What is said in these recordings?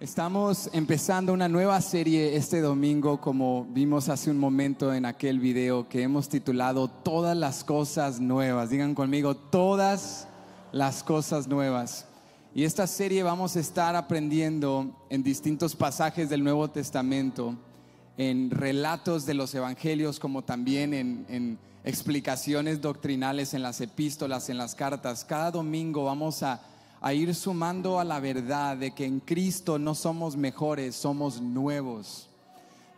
Estamos empezando una nueva serie este domingo, como vimos hace un momento en aquel video que hemos titulado Todas las cosas nuevas. Digan conmigo, todas las cosas nuevas. Y esta serie vamos a estar aprendiendo en distintos pasajes del Nuevo Testamento, en relatos de los evangelios, como también en explicaciones doctrinales en las epístolas, en las cartas. Cada domingo vamos a ir sumando a la verdad de que en Cristo no somos mejores, somos nuevos.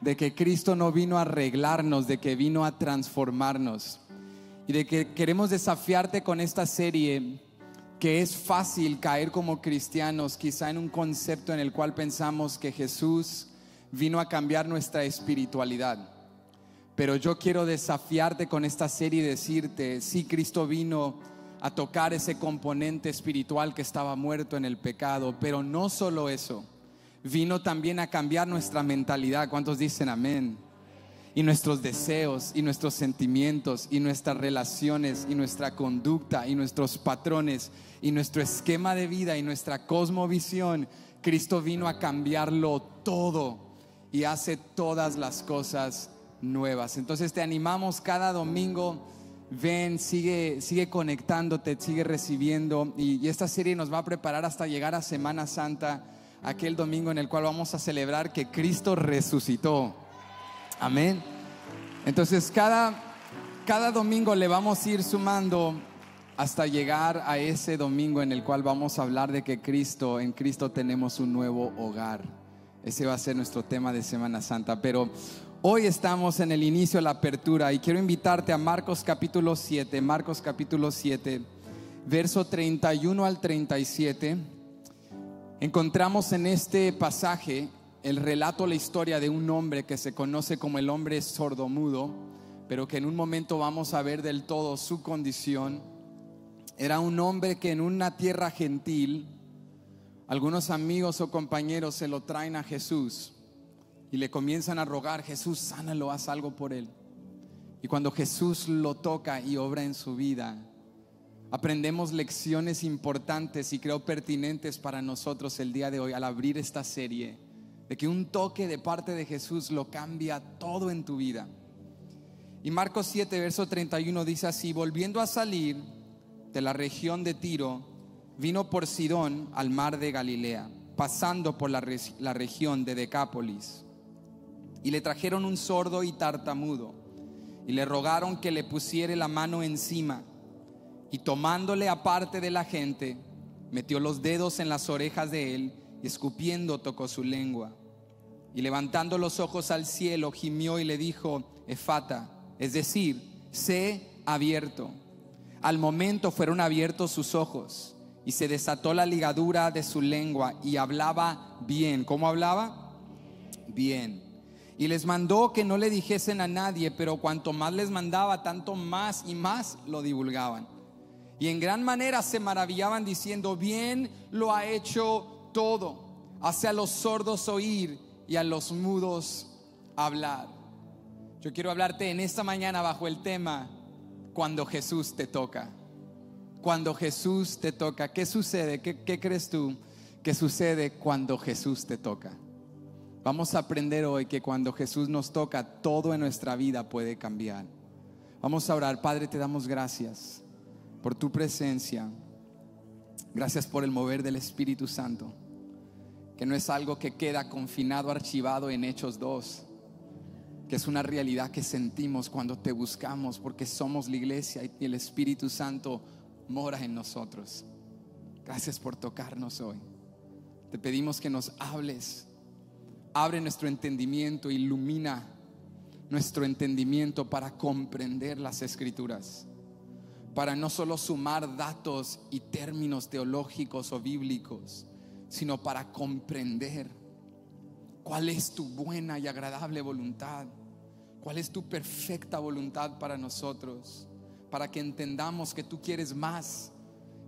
De que Cristo no vino a arreglarnos, de que vino a transformarnos. Y de que queremos desafiarte con esta serie, que es fácil caer como cristianos quizá en un concepto en el cual pensamos que Jesús vino a cambiar nuestra espiritualidad. Pero yo quiero desafiarte con esta serie y decirte, sí, Cristo vino a tocar ese componente espiritual que estaba muerto en el pecado, pero no solo eso, vino también a cambiar nuestra mentalidad. ¿Cuántos dicen amén? Y nuestros deseos, y nuestros sentimientos, y nuestras relaciones, y nuestra conducta, y nuestros patrones, y nuestro esquema de vida, y nuestra cosmovisión. Cristo vino a cambiarlo todo y hace todas las cosas nuevas. Entonces te animamos cada domingo. Ven, sigue conectándote, sigue recibiendo, y esta serie nos va a preparar hasta llegar a Semana Santa, aquel domingo en el cual vamos a celebrar que Cristo resucitó. Amén. Entonces cada domingo le vamos a ir sumando hasta llegar a ese domingo en el cual vamos a hablar de que en Cristo tenemos un nuevo hogar. Ese va a ser nuestro tema de Semana Santa. Pero hoy estamos en el inicio de la apertura y quiero invitarte a Marcos capítulo 7, verso 31 al 37. Encontramos en este pasaje el relato, la historia de un hombre que se conoce como el hombre sordomudo, pero que en un momento vamos a ver del todo su condición. Era un hombre que en una tierra gentil, algunos amigos o compañeros se lo traen a Jesús y le comienzan a rogar: Jesús, sánalo, haz algo por él. Y cuando Jesús lo toca y obra en su vida, aprendemos lecciones importantes y creo pertinentes para nosotros el día de hoy al abrir esta serie, de que un toque de parte de Jesús lo cambia todo en tu vida. Y Marcos 7, verso 31 dice así: volviendo a salir de la región de Tiro, vino por Sidón al mar de Galilea, pasando por la región de Decápolis. Y le trajeron un sordo y tartamudo, y le rogaron que le pusiere la mano encima. Y tomándole aparte de la gente, metió los dedos en las orejas de él, y escupiendo tocó su lengua. Y levantando los ojos al cielo, gimió y le dijo: Efata, es decir, sé abierto. Al momento fueron abiertos sus ojos, y se desató la ligadura de su lengua, y hablaba bien. ¿Cómo hablaba? Bien. Y les mandó que no le dijesen a nadie, pero cuanto más les mandaba, tanto más y más lo divulgaban. Y en gran manera se maravillaban, diciendo: bien lo ha hecho todo. Hace a los sordos oír y a los mudos hablar. Yo quiero hablarte en esta mañana bajo el tema: cuando Jesús te toca. Cuando Jesús te toca. ¿Qué sucede? ¿Qué crees tú que sucede cuando Jesús te toca? Vamos a aprender hoy que cuando Jesús nos toca, todo en nuestra vida puede cambiar. Vamos a orar. Padre, te damos gracias por tu presencia. Gracias por el mover del Espíritu Santo, que no es algo que queda confinado, archivado en Hechos 2, que es una realidad que sentimos cuando te buscamos, porque somos la iglesia y el Espíritu Santo mora en nosotros. Gracias por tocarnos hoy. Te pedimos que nos hables. Abre nuestro entendimiento, ilumina nuestro entendimiento para comprender las Escrituras, para no solo sumar datos y términos teológicos o bíblicos, sino para comprender cuál es tu buena y agradable voluntad, cuál es tu perfecta voluntad para nosotros, para que entendamos que tú quieres más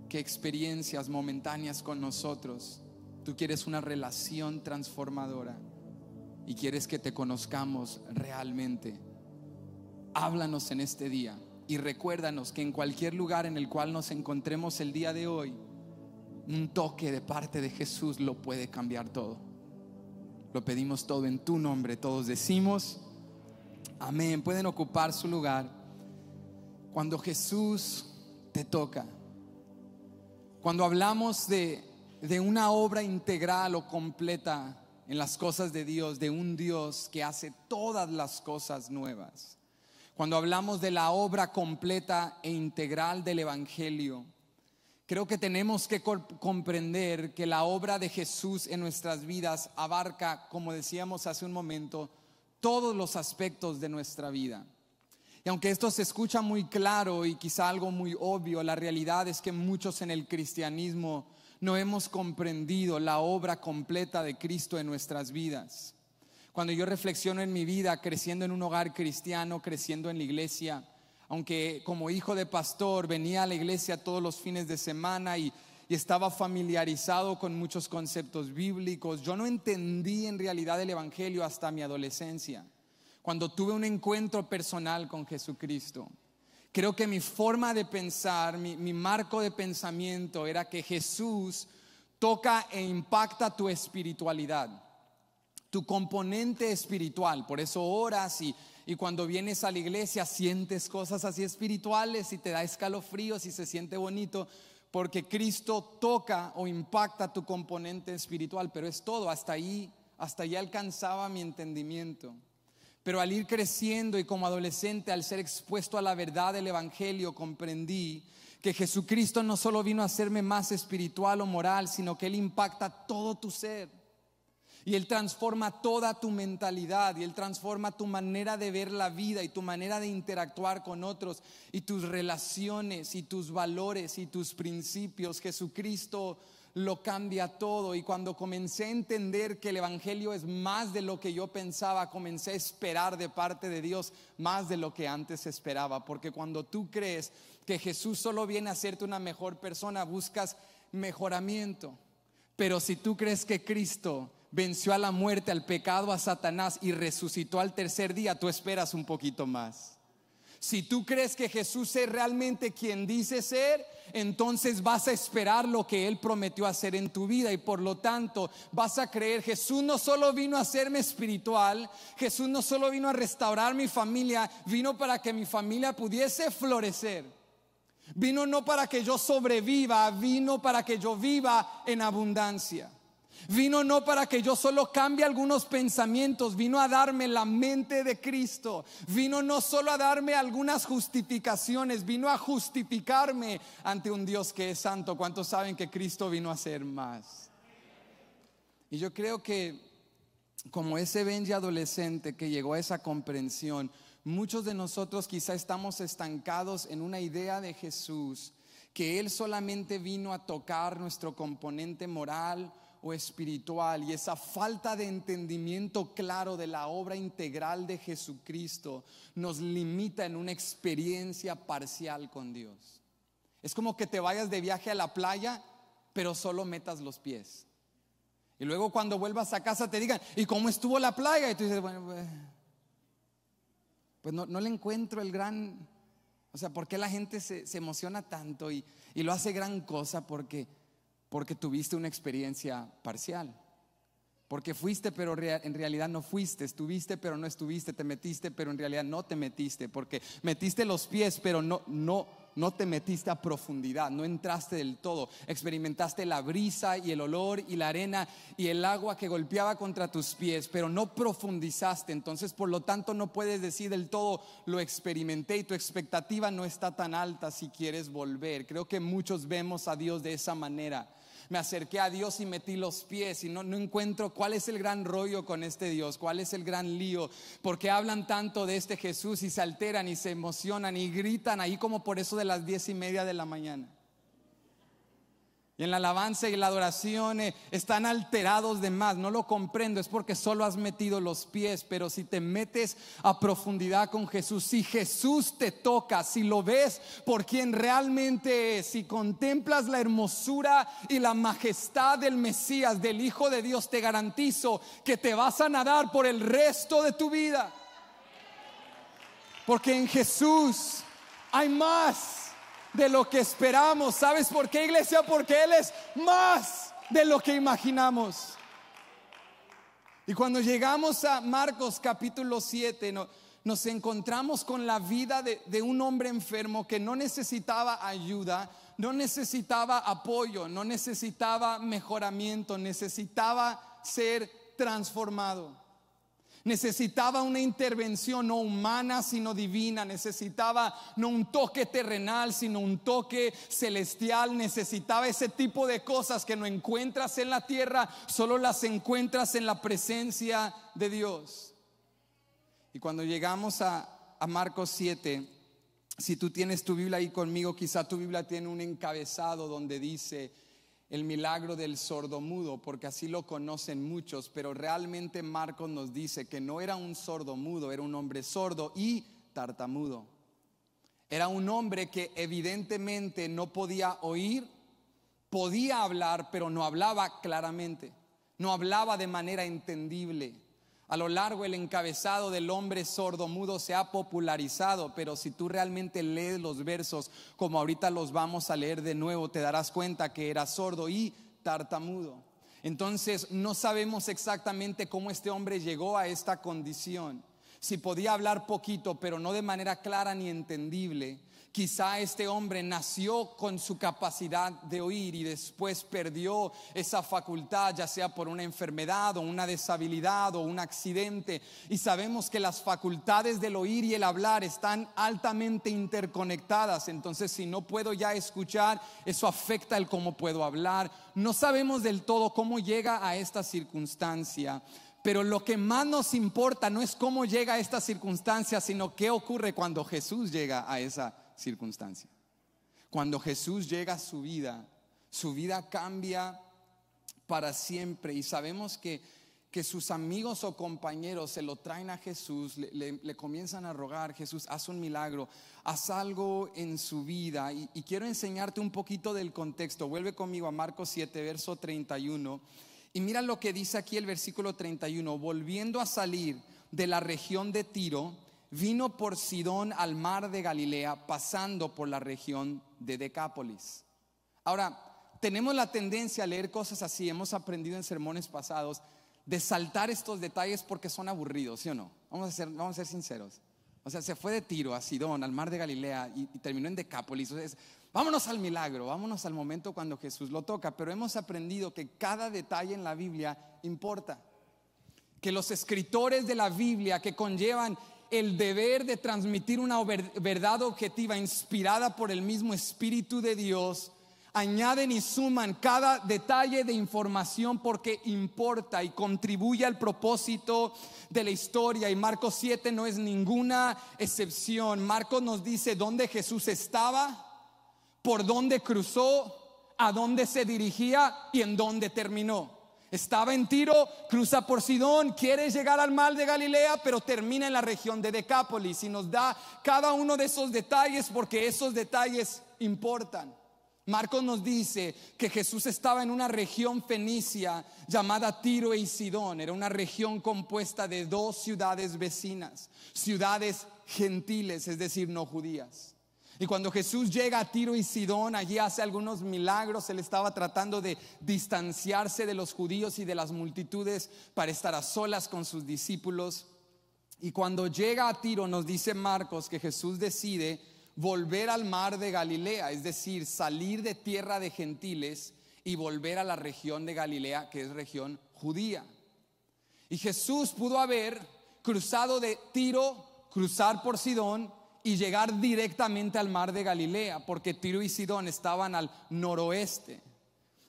que experiencias momentáneas con nosotros. Tú quieres una relación transformadora y quieres que te conozcamos realmente. Háblanos en este día y recuérdanos que en cualquier lugar en el cual nos encontremos el día de hoy, un toque de parte de Jesús lo puede cambiar todo. Lo pedimos todo en tu nombre. Todos decimos amén. Pueden ocupar su lugar. Cuando Jesús te toca, cuando hablamos de una obra integral o completa en las cosas de Dios, de un Dios que hace todas las cosas nuevas, cuando hablamos de la obra completa e integral del Evangelio, creo que tenemos que comprender que la obra de Jesús en nuestras vidas abarca, como decíamos hace un momento, todos los aspectos de nuestra vida. Y aunque esto se escucha muy claro y quizá algo muy obvio, la realidad es que muchos en el cristianismo no hemos comprendido la obra completa de Cristo en nuestras vidas. Cuando yo reflexiono en mi vida, creciendo en un hogar cristiano, creciendo en la iglesia, aunque como hijo de pastor venía a la iglesia todos los fines de semana y estaba familiarizado con muchos conceptos bíblicos, yo no entendí en realidad el evangelio hasta mi adolescencia, cuando tuve un encuentro personal con Jesucristo. Creo que mi forma de pensar, mi marco de pensamiento era que Jesús toca e impacta tu espiritualidad, tu componente espiritual. Por eso oras y cuando vienes a la iglesia sientes cosas así espirituales y te da escalofríos y se siente bonito, porque Cristo toca o impacta tu componente espiritual. Pero es todo, hasta ahí alcanzaba mi entendimiento. Pero al ir creciendo y como adolescente, al ser expuesto a la verdad del evangelio, comprendí que Jesucristo no solo vino a hacerme más espiritual o moral, sino que Él impacta todo tu ser. Y Él transforma toda tu mentalidad, y Él transforma tu manera de ver la vida y tu manera de interactuar con otros, y tus relaciones y tus valores y tus principios. Jesucristo lo cambia todo. Y cuando comencé a entender que el evangelio es más de lo que yo pensaba, comencé a esperar de parte de Dios más de lo que antes esperaba. Porque cuando tú crees que Jesús solo viene a hacerte una mejor persona, buscas mejoramiento. Pero si tú crees que Cristo venció a la muerte, al pecado, a Satanás y resucitó al tercer día, tú esperas un poquito más. Si tú crees que Jesús es realmente quien dice ser, entonces vas a esperar lo que Él prometió hacer en tu vida. Y por lo tanto vas a creer, Jesús no solo vino a hacerme espiritual, Jesús no solo vino a restaurar mi familia, vino para que mi familia pudiese florecer. Vino no para que yo sobreviva, vino para que yo viva en abundancia. Vino no para que yo solo cambie algunos pensamientos, vino a darme la mente de Cristo. Vino no solo a darme algunas justificaciones, vino a justificarme ante un Dios que es santo. ¿Cuántos saben que Cristo vino a hacer más? Y yo creo que como ese Benji adolescente que llegó a esa comprensión, muchos de nosotros quizá estamos estancados en una idea de Jesús, que Él solamente vino a tocar nuestro componente moral o espiritual, y esa falta de entendimiento claro de la obra integral de Jesucristo nos limita en una experiencia parcial con Dios. Es como que te vayas de viaje a la playa, pero solo metas los pies, y luego cuando vuelvas a casa te digan, ¿y cómo estuvo la playa? Y tú dices, bueno, pues no le encuentro el gran, o sea, ¿por qué la gente se emociona tanto y lo hace gran cosa? Porque tuviste una experiencia parcial. Porque fuiste pero en realidad no fuiste. Estuviste pero no estuviste. Te metiste pero en realidad no te metiste. Porque metiste los pies pero no te metiste a profundidad. No entraste del todo. Experimentaste la brisa y el olor y la arena y el agua que golpeaba contra tus pies, pero no profundizaste. Entonces por lo tanto no puedes decir del todo lo experimenté, y tu expectativa no está tan alta si quieres volver. Creo que muchos vemos a Dios de esa manera. Me acerqué a Dios y metí los pies y no encuentro cuál es el gran rollo con este Dios, cuál es el gran lío, porque hablan tanto de este Jesús y se alteran y se emocionan y gritan ahí como por eso de las 10:30 de la mañana. Y en la alabanza y la adoración están alterados de más. No lo comprendo, es porque solo has metido los pies. Pero si te metes a profundidad con Jesús, si Jesús te toca, si lo ves por quien realmente es, si contemplas la hermosura y la majestad del Mesías, del Hijo de Dios, te garantizo que te vas a nadar por el resto de tu vida. Porque en Jesús hay más de lo que esperamos. ¿Sabes por qué, iglesia? Porque Él es más de lo que imaginamos. Y cuando llegamos a Marcos capítulo 7, nos encontramos con la vida de un hombre enfermo que no necesitaba ayuda, no necesitaba apoyo, no necesitaba mejoramiento, necesitaba ser transformado. Necesitaba una intervención no humana sino divina. Necesitaba no un toque terrenal sino un toque celestial. Necesitaba ese tipo de cosas que no encuentras en la tierra, solo las encuentras en la presencia de Dios. Y cuando llegamos a Marcos 7, si tú tienes tu Biblia ahí conmigo, quizá tu Biblia tiene un encabezado donde dice el milagro del sordomudo, porque así lo conocen muchos, pero realmente Marcos nos dice que no era un sordomudo, era un hombre sordo y tartamudo. Era un hombre que evidentemente no podía oír, podía hablar, pero no hablaba claramente, no hablaba de manera entendible. A lo largo el encabezado del hombre sordomudo se ha popularizado, pero si tú realmente lees los versos como ahorita los vamos a leer de nuevo, te darás cuenta que era sordo y tartamudo. Entonces no sabemos exactamente cómo este hombre llegó a esta condición. Si podía hablar poquito, pero no de manera clara ni entendible. Quizá este hombre nació con su capacidad de oír y después perdió esa facultad, ya sea por una enfermedad o una deshabilidad o un accidente. Y sabemos que las facultades del oír y el hablar están altamente interconectadas. Entonces, si no puedo ya escuchar, eso afecta el cómo puedo hablar. No sabemos del todo cómo llega a esta circunstancia. Pero lo que más nos importa no es cómo llega a esta circunstancia, sino qué ocurre cuando Jesús llega a esa circunstancia. Cuando Jesús llega a su vida cambia para siempre. Y sabemos que sus amigos o compañeros se lo traen a Jesús, le comienzan a rogar: Jesús, haz un milagro, haz algo en su vida. Y quiero enseñarte un poquito del contexto. Vuelve conmigo a Marcos 7, verso 31. Y mira lo que dice aquí el versículo 31. Volviendo a salir de la región de Tiro, vino por Sidón al mar de Galilea, pasando por la región de Decápolis. Ahora, tenemos la tendencia a leer cosas así, hemos aprendido en sermones pasados, de saltar estos detalles porque son aburridos, ¿sí o no? Vamos a ser sinceros. O sea, se fue de Tiro a Sidón, al mar de Galilea, y terminó en Decápolis. Entonces, vámonos al milagro, vámonos al momento cuando Jesús lo toca. Pero hemos aprendido que cada detalle en la Biblia importa. Que los escritores de la Biblia, que conllevan el deber de transmitir una verdad objetiva inspirada por el mismo Espíritu de Dios, añaden y suman cada detalle de información porque importa y contribuye al propósito de la historia. Y Marcos 7 no es ninguna excepción. Marcos nos dice dónde Jesús estaba, por dónde cruzó, a dónde se dirigía y en dónde terminó. Estaba en Tiro, cruza por Sidón, quiere llegar al mar de Galilea, pero termina en la región de Decápolis. Y nos da cada uno de esos detalles porque esos detalles importan. Marcos nos dice que Jesús estaba en una región fenicia llamada Tiro y Sidón. Era una región compuesta de dos ciudades vecinas, ciudades gentiles, es decir, no judías. Y cuando Jesús llega a Tiro y Sidón, allí hace algunos milagros. Él estaba tratando de distanciarse de los judíos y de las multitudes para estar a solas con sus discípulos. Y cuando llega a Tiro, nos dice Marcos que Jesús decide volver al mar de Galilea, es decir, salir de tierra de gentiles y volver a la región de Galilea, que es región judía. Y Jesús pudo haber cruzado de Tiro, cruzar por Sidón y llegar directamente al mar de Galilea, porque Tiro y Sidón estaban al noroeste.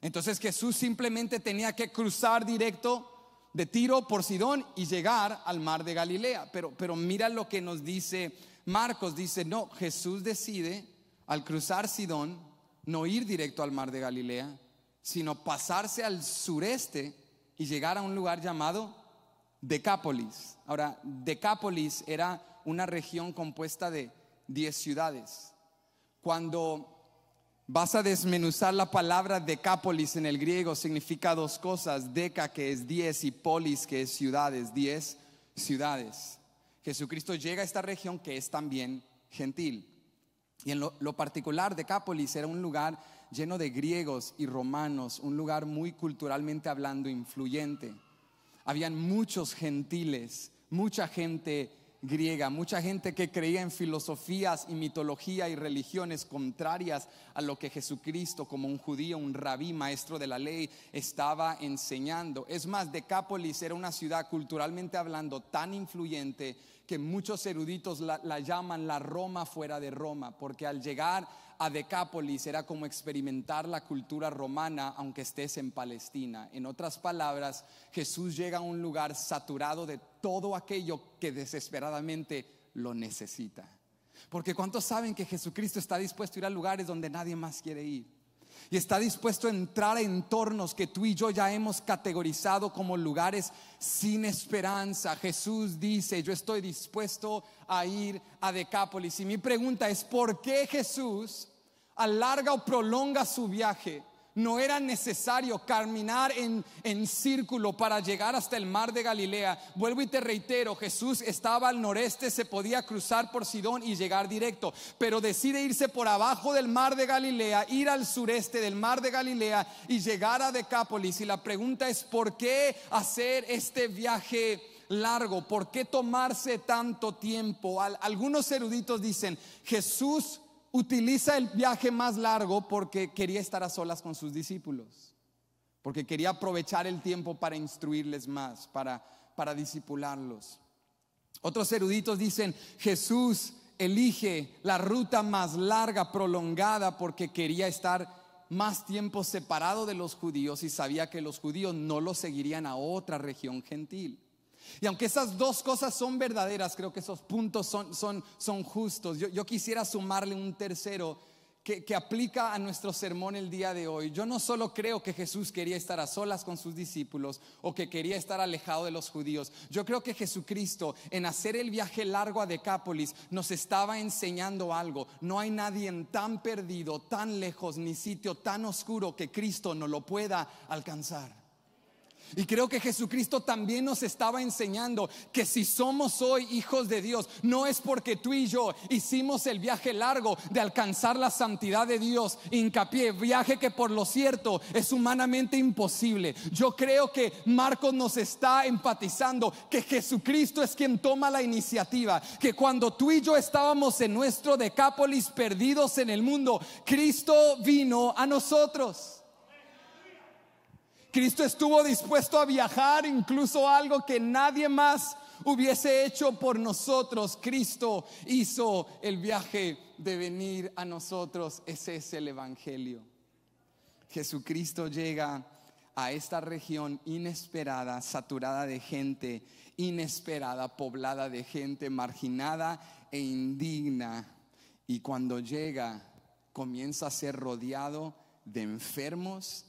Entonces Jesús simplemente tenía que cruzar directo de Tiro por Sidón y llegar al mar de Galilea. Pero mira lo que nos dice Marcos. Dice, no, Jesús decide al cruzar Sidón no ir directo al mar de Galilea, sino pasarse al sureste y llegar a un lugar llamado Decápolis. Ahora, Decápolis era una región compuesta de 10 ciudades. Cuando vas a desmenuzar la palabra Decápolis en el griego, significa dos cosas: deca, que es 10, y polis, que es ciudades, 10 ciudades. Jesucristo llega a esta región que es también gentil. Y en lo particular, Decápolis era un lugar lleno de griegos y romanos, un lugar muy culturalmente hablando influyente. Habían muchos gentiles, mucha gente griega, mucha gente que creía en filosofías y mitología y religiones contrarias a lo que Jesucristo, como un judío, un rabí, maestro de la ley, estaba enseñando. Es más, Decápolis era una ciudad culturalmente hablando tan influyente que muchos eruditos la llaman la Roma fuera de Roma, porque al llegar a Decápolis era como experimentar la cultura romana aunque estés en Palestina. En otras palabras, Jesús llega a un lugar saturado de todo aquello que desesperadamente lo necesita. Porque ¿cuántos saben que Jesucristo está dispuesto a ir a lugares donde nadie más quiere ir? Y está dispuesto a entrar a entornos que tú y yo ya hemos categorizado como lugares sin esperanza. Jesús dice: yo estoy dispuesto a ir a Decápolis. Y mi pregunta es: ¿por qué Jesús alarga o prolonga su viaje? No era necesario caminar en círculo para llegar hasta el mar de Galilea. Vuelvo y te reitero, Jesús estaba al noreste, se podía cruzar por Sidón y llegar directo, pero decide irse por abajo del mar de Galilea, ir al sureste del mar de Galilea y llegar a Decápolis. Y la pregunta es: ¿por qué hacer este viaje largo? ¿Por qué tomarse tanto tiempo? Algunos eruditos dicen: Jesús utiliza el viaje más largo porque quería estar a solas con sus discípulos, porque quería aprovechar el tiempo para instruirles más, para discipularlos. Otros eruditos dicen: Jesús elige la ruta más larga, prolongada, porque quería estar más tiempo separado de los judíos y sabía que los judíos no lo seguirían a otra región gentil. Y aunque esas dos cosas son verdaderas, creo que esos puntos son justos. Yo quisiera sumarle un tercero que aplica a nuestro sermón el día de hoy. Yo no solo creo que Jesús quería estar a solas con sus discípulos o que quería estar alejado de los judíos. Yo creo que Jesucristo, en hacer el viaje largo a Decápolis, nos estaba enseñando algo. No hay nadie tan perdido, tan lejos, ni sitio tan oscuro que Cristo no lo pueda alcanzar. Y creo que Jesucristo también nos estaba enseñando que si somos hoy hijos de Dios, no es porque tú y yo hicimos el viaje largo de alcanzar la santidad de Dios, hincapié, viaje que por lo cierto es humanamente imposible. Yo creo que Marcos nos está enfatizando que Jesucristo es quien toma la iniciativa, que cuando tú y yo estábamos en nuestro Decápolis perdidos en el mundo, Cristo vino a nosotros. Cristo estuvo dispuesto a viajar, incluso algo que nadie más hubiese hecho por nosotros. Cristo hizo el viaje de venir a nosotros. Ese es el evangelio. Jesucristo llega a esta región inesperada, saturada de gente inesperada, poblada de gente marginada e indigna. Y cuando llega, comienza a ser rodeado de enfermos,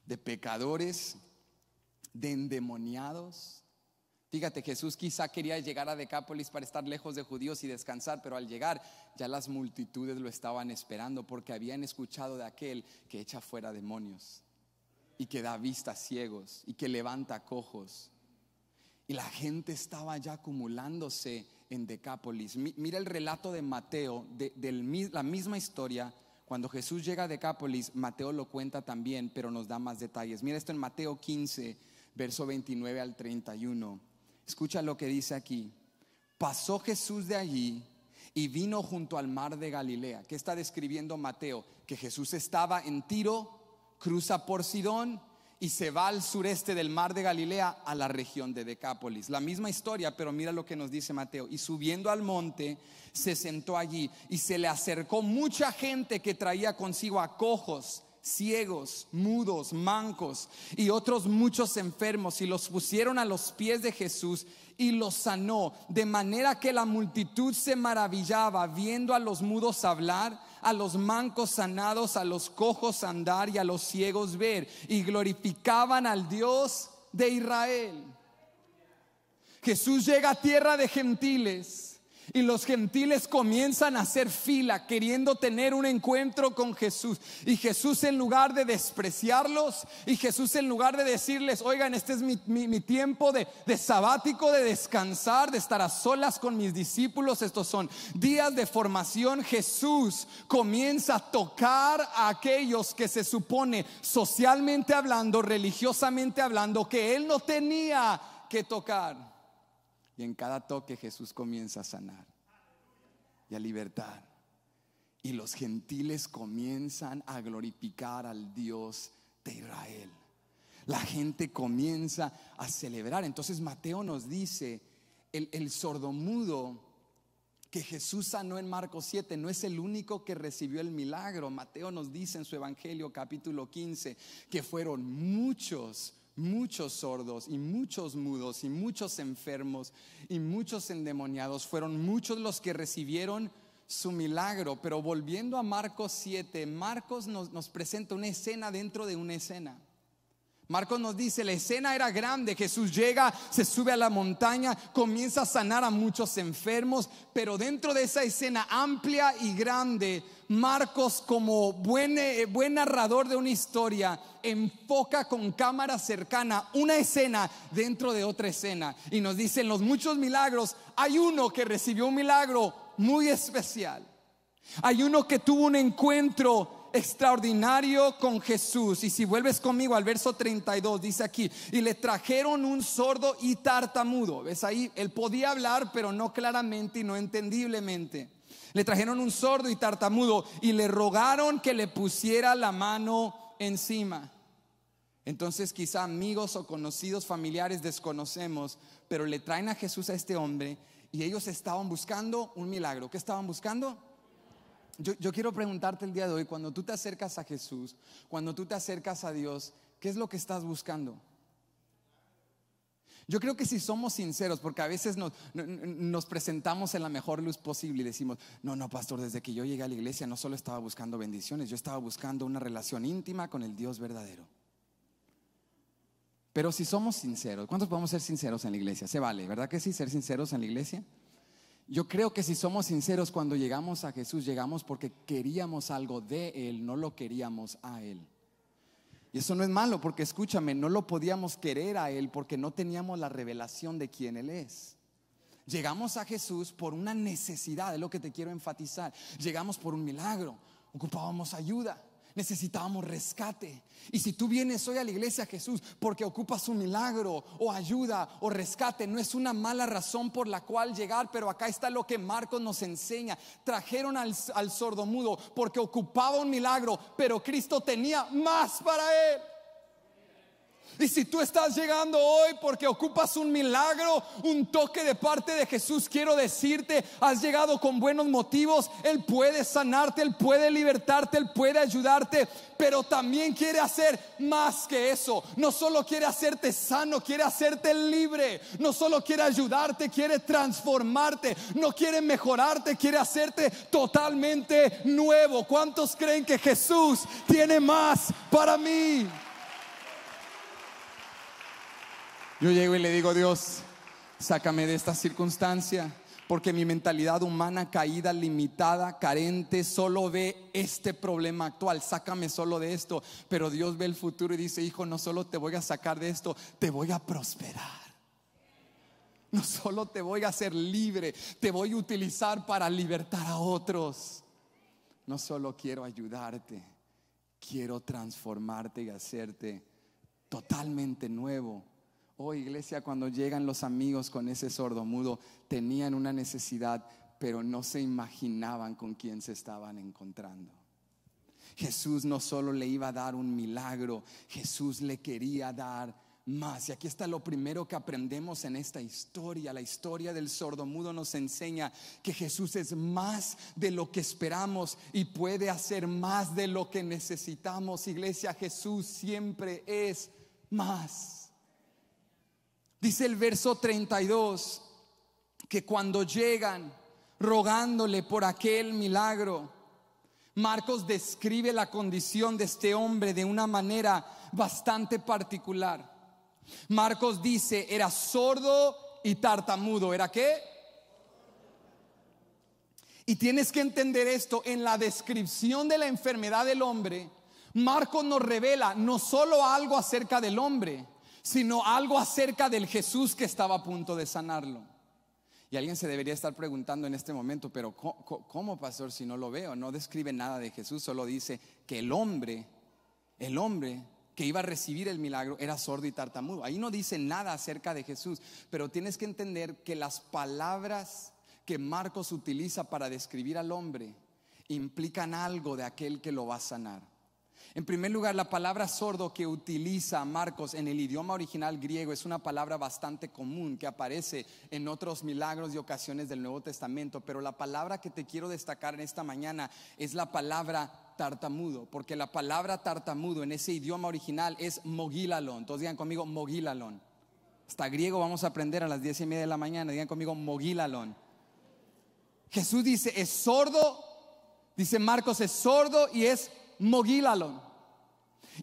de pecadores, de endemoniados. Fíjate, Jesús quizá quería llegar a Decápolis para estar lejos de judíos y descansar, pero al llegar ya las multitudes lo estaban esperando, porque habían escuchado de aquel que echa fuera demonios y que da vista a ciegos y que levanta cojos. Y la gente estaba ya acumulándose en Decápolis. Mira el relato de Mateo de la misma historia. Cuando Jesús llega a Decápolis, Mateo lo cuenta también, pero nos da más detalles. Mira esto en Mateo 15, verso 29 al 31. Escucha lo que dice aquí. Pasó Jesús de allí y vino junto al mar de Galilea. ¿Qué está describiendo Mateo? Que Jesús estaba en Tiro, cruza por Sidón y se va al sureste del mar de Galilea a la región de Decápolis. La misma historia, pero mira lo que nos dice Mateo. Y subiendo al monte, se sentó allí y se le acercó mucha gente que traía consigo a cojos, ciegos, mudos, mancos y otros muchos enfermos, y los pusieron a los pies de Jesús y los sanó, de manera que la multitud se maravillaba viendo a los mudos hablar, a los mancos sanados, a los cojos andar y a los ciegos ver, y glorificaban al Dios de Israel. Jesús llega a tierra de gentiles, Y los gentiles comienzan a hacer fila queriendo tener un encuentro con Jesús. Y Jesús, en lugar de despreciarlos, y Jesús, en lugar de decirles: oigan, este es mi tiempo de sabático, de descansar, de estar a solas con mis discípulos, estos son días de formación, Jesús comienza a tocar a aquellos que se supone, socialmente hablando, religiosamente hablando, que él no tenía que tocar. Y en cada toque Jesús comienza a sanar y a libertar. Y los gentiles comienzan a glorificar al Dios de Israel. La gente comienza a celebrar. Entonces Mateo nos dice: el sordomudo que Jesús sanó en Marcos 7 no es el único que recibió el milagro. Mateo nos dice en su evangelio capítulo 15 que fueron muchos sordos y muchos mudos y muchos enfermos y muchos endemoniados. Fueron muchos los que recibieron su milagro. Pero volviendo a Marcos 7, Marcos nos presenta una escena dentro de una escena. Marcos nos dice: la escena era grande. Jesús llega, se sube a la montaña, comienza a sanar a muchos enfermos. Pero dentro de esa escena amplia y grande, Marcos, como buen narrador de una historia, enfoca con cámara cercana una escena dentro de otra escena. Y nos dice: en los muchos milagros hay uno que recibió un milagro muy especial. Hay uno que tuvo un encuentro extraordinario con Jesús. Y si vuelves conmigo al verso 32, dice aquí: y le trajeron un sordo y tartamudo. ¿Ves ahí? Él podía hablar, pero no claramente y no entendiblemente. Le trajeron un sordo y tartamudo y le rogaron que le pusiera la mano encima. Entonces quizá amigos o conocidos, familiares, desconocemos, pero le traen a Jesús a este hombre y ellos estaban buscando un milagro. ¿Qué estaban buscando? Yo quiero preguntarte el día de hoy: cuando tú te acercas a Jesús, cuando tú te acercas a Dios, ¿qué es lo que estás buscando? Yo creo que si somos sinceros, porque a veces nos presentamos en la mejor luz posible y decimos: no, pastor, desde que yo llegué a la iglesia no solo estaba buscando bendiciones, yo estaba buscando una relación íntima con el Dios verdadero. Pero si somos sinceros, ¿cuántos podemos ser sinceros en la iglesia? Se vale, ¿verdad que sí? Ser sinceros en la iglesia. Yo creo que si somos sinceros, cuando llegamos a Jesús, llegamos porque queríamos algo de Él, no lo queríamos a Él. Y eso no es malo, porque escúchame, no lo podíamos querer a Él porque no teníamos la revelación de quién Él es. Llegamos a Jesús por una necesidad, es lo que te quiero enfatizar. Llegamos por un milagro, ocupábamos ayuda, necesitábamos rescate. Y si tú vienes hoy a la iglesia, Jesús, porque ocupas un milagro o ayuda o rescate, no es una mala razón por la cual llegar. Pero acá está lo que Marcos nos enseña: trajeron al sordomudo porque ocupaba un milagro, pero Cristo tenía más para él. Y si tú estás llegando hoy porque ocupas un milagro, un toque de parte de Jesús, quiero decirte: has llegado con buenos motivos. Él puede sanarte, Él puede libertarte, Él puede ayudarte, pero también quiere hacer más que eso. No solo quiere hacerte sano, quiere hacerte libre. No solo quiere ayudarte, quiere transformarte. No quiere mejorarte, quiere hacerte totalmente nuevo. ¿Cuántos creen que Jesús tiene más para mí? Yo llego y le digo: Dios, sácame de esta circunstancia, porque mi mentalidad humana caída, limitada, carente, solo ve este problema actual. Sácame solo de esto. Pero Dios ve el futuro y dice: hijo, no solo te voy a sacar de esto, te voy a prosperar. No solo te voy a hacer libre, te voy a utilizar para libertar a otros. No solo quiero ayudarte, quiero transformarte y hacerte totalmente nuevo. Oh, iglesia, cuando llegan los amigos con ese sordomudo, tenían una necesidad, pero no se imaginaban con quién se estaban encontrando. Jesús no solo le iba a dar un milagro, Jesús le quería dar más. Y aquí está lo primero que aprendemos en esta historia. La historia del sordomudo nos enseña que Jesús es más de lo que esperamos y puede hacer más de lo que necesitamos. Iglesia, Jesús siempre es más. Dice el verso 32 que cuando llegan rogándole por aquel milagro, Marcos describe la condición de este hombre de una manera bastante particular. Marcos dice: era sordo y tartamudo. ¿Era qué? Y tienes que entender esto: en la descripción de la enfermedad del hombre, Marcos nos revela no solo algo acerca del hombre, sino algo acerca del Jesús que estaba a punto de sanarlo. Y alguien se debería estar preguntando en este momento: pero ¿cómo, pastor, si no lo veo? No describe nada de Jesús, solo dice que el hombre que iba a recibir el milagro era sordo y tartamudo. Ahí no dice nada acerca de Jesús, pero tienes que entender que las palabras que Marcos utiliza para describir al hombre implican algo de aquel que lo va a sanar. En primer lugar, la palabra sordo que utiliza Marcos en el idioma original griego es una palabra bastante común que aparece en otros milagros y ocasiones del Nuevo Testamento. Pero la palabra que te quiero destacar en esta mañana es la palabra tartamudo, porque la palabra tartamudo en ese idioma original es mogilalon. Entonces digan conmigo mogilalon. Hasta griego vamos a aprender a las 10:30 de la mañana. Digan conmigo mogilalon. Jesús dice es sordo, dice Marcos es sordo y es mogilalon.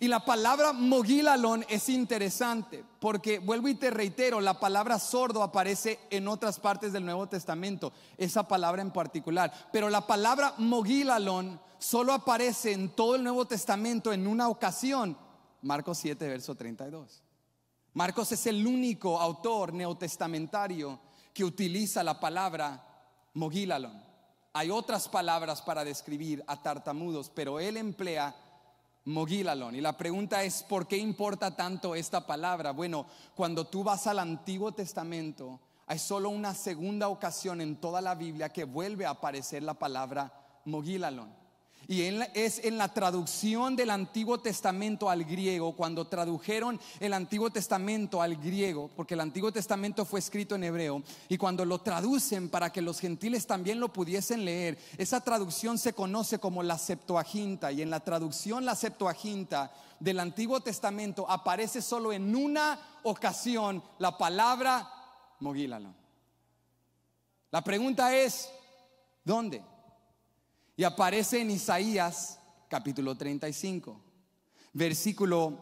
Y la palabra mogilalon es interesante porque, vuelvo y te reitero, la palabra sordo aparece en otras partes del Nuevo Testamento, esa palabra en particular, pero la palabra mogilalon solo aparece en todo el Nuevo Testamento en una ocasión: Marcos 7 verso 32. Marcos es el único autor neotestamentario que utiliza la palabra mogilalon. Hay otras palabras para describir a tartamudos, pero él emplea mogilalon. Y la pregunta es: ¿por qué importa tanto esta palabra? Bueno, cuando tú vas al Antiguo Testamento, hay solo una segunda ocasión en toda la Biblia que vuelve a aparecer la palabra mogilalon. Y es en la traducción del Antiguo Testamento al griego. Cuando tradujeron el Antiguo Testamento al griego, porque el Antiguo Testamento fue escrito en hebreo, y cuando lo traducen para que los gentiles también lo pudiesen leer, esa traducción se conoce como la Septuaginta. Y en la traducción, la Septuaginta del Antiguo Testamento, aparece solo en una ocasión la palabra mogilalon. La pregunta es: ¿dónde? Y aparece en Isaías capítulo 35, versículo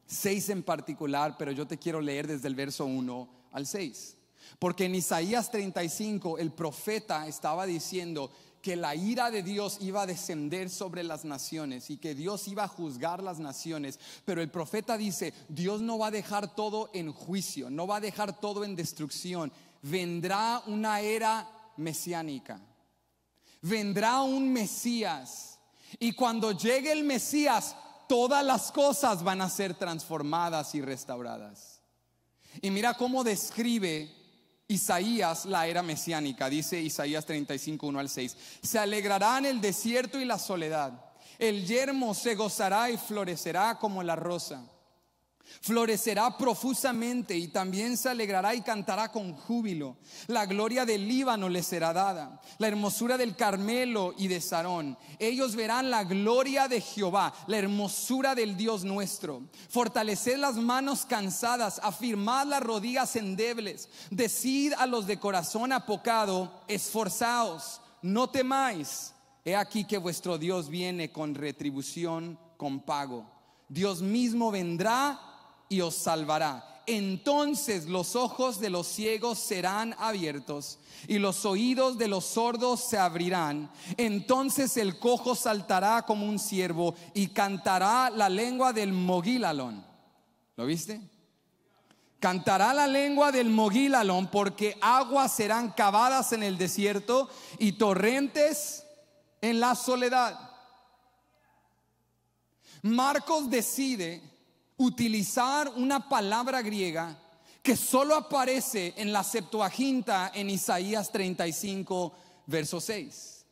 6 en particular, pero yo te quiero leer desde el verso 1 al 6. Porque en Isaías 35 el profeta estaba diciendo que la ira de Dios iba a descender sobre las naciones y que Dios iba a juzgar las naciones. Pero el profeta dice: Dios no va a dejar todo en juicio, no va a dejar todo en destrucción. Vendrá una era mesiánica. Vendrá un Mesías, y cuando llegue el Mesías, todas las cosas van a ser transformadas y restauradas. Y mira cómo describe Isaías la era mesiánica. Dice Isaías 35, 1 al 6: se alegrará en el desierto y la soledad, el yermo se gozará y florecerá como la rosa. Florecerá profusamente y también se alegrará y cantará con júbilo. La gloria del Líbano le será dada, la hermosura del Carmelo y de Sarón. Ellos verán la gloria de Jehová, la hermosura del Dios nuestro. Fortaleced las manos cansadas, afirmad las rodillas endebles. Decid a los de corazón apocado: esforzaos, no temáis. He aquí que vuestro Dios viene con retribución, con pago. Dios mismo vendrá y os salvará. Entonces los ojos de los ciegos serán abiertos y los oídos de los sordos se abrirán. Entonces el cojo saltará como un ciervo y cantará la lengua del mogilalon. ¿Lo viste? Cantará la lengua del mogilalon, porque aguas serán cavadas en el desierto y torrentes en la soledad. Marcos decide utilizar una palabra griega que solo aparece en la Septuaginta en Isaías 35 verso 6.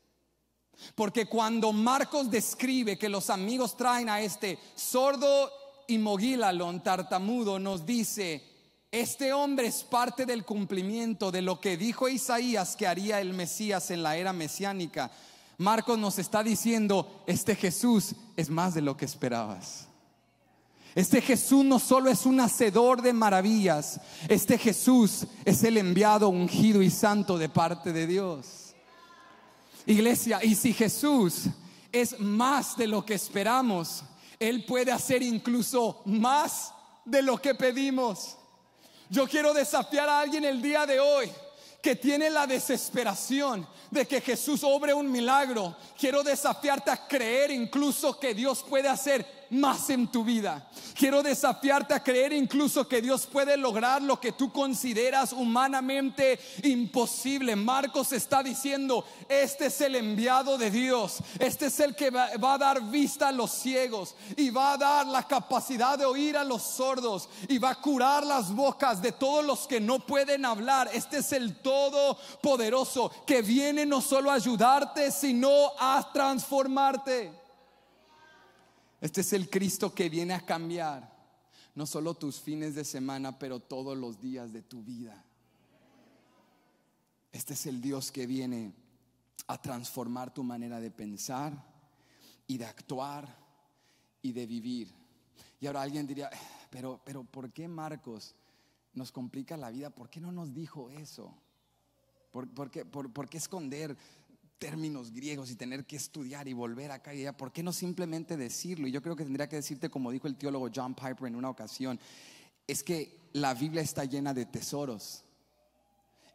Porque cuando Marcos describe que los amigos traen a este sordo y mogilalon, tartamudo, nos dice: este hombre es parte del cumplimiento de lo que dijo Isaías que haría el Mesías en la era mesiánica. Marcos nos está diciendo: este Jesús es más de lo que esperabas. Este Jesús no solo es un hacedor de maravillas, este Jesús es el enviado, ungido y santo de parte de Dios. Iglesia, y si Jesús es más de lo que esperamos, Él puede hacer incluso más de lo que pedimos. Yo quiero desafiar a alguien el día de hoy. que tiene la desesperación de que Jesús obre un milagro, quiero desafiarte a creer incluso que Dios puede hacer más en tu vida. Quiero desafiarte a creer incluso que Dios puede lograr lo que tú consideras humanamente imposible. Marcos está diciendo: este es el enviado de Dios, este es el que va a dar vista a los ciegos y va a dar la capacidad de oír a los sordos y va a curar las bocas de todos los que no pueden hablar. Este es el Todopoderoso que viene no solo a ayudarte, sino a transformarte. Este es el Cristo que viene a cambiar no solo tus fines de semana, pero todos los días de tu vida. Este es el Dios que viene a transformar tu manera de pensar y de actuar y de vivir. Y ahora alguien diría: pero ¿por qué Marcos nos complica la vida? ¿Por qué no nos dijo eso? ¿Por qué esconder términos griegos y tener que estudiar y volver acá y allá? ¿Por qué no simplemente decirlo? Y yo creo que tendría que decirte, como dijo el teólogo John Piper en una ocasión, es que la Biblia está llena de tesoros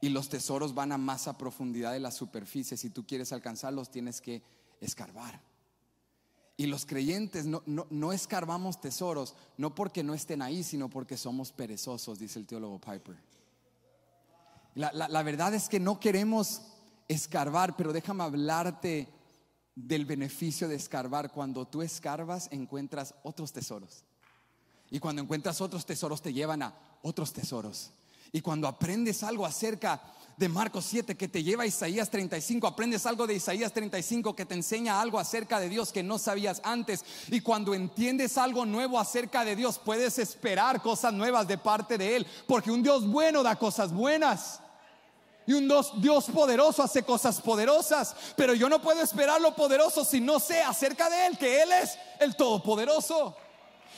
y los tesoros van a más a profundidad de la superficie. Si tú quieres alcanzarlos, tienes que escarbar. Y los creyentes no escarbamos tesoros, no porque no estén ahí, sino porque somos perezosos, dice el teólogo Piper. La verdad es que no queremos escarbar, pero déjame hablarte del beneficio de escarbar. Cuando tú escarbas, encuentras otros tesoros, y cuando encuentras otros tesoros, te llevan a otros tesoros. Y cuando aprendes algo acerca de Marcos 7 que te lleva a Isaías 35, aprendes algo de Isaías 35 que te enseña algo acerca de Dios que no sabías antes. Y cuando entiendes algo nuevo acerca de Dios, puedes esperar cosas nuevas de parte de Él, porque un Dios bueno da cosas buenas. Y un Dios poderoso hace cosas poderosas. Pero yo no puedo esperar lo poderoso si no sé acerca de Él, que Él es el Todopoderoso.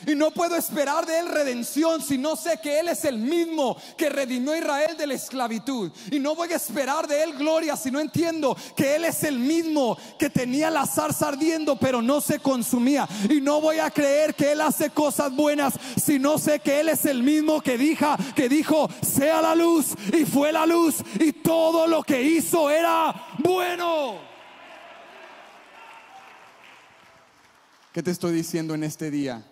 Y no puedo esperar de Él redención si no sé que Él es el mismo que redimió a Israel de la esclavitud. Y no voy a esperar de Él gloria si no entiendo que Él es el mismo que tenía la zarza ardiendo pero no se consumía. Y no voy a creer que Él hace cosas buenas si no sé que Él es el mismo que dijo sea la luz, y fue la luz, y todo lo que hizo era bueno. ¿Qué te estoy diciendo en este día?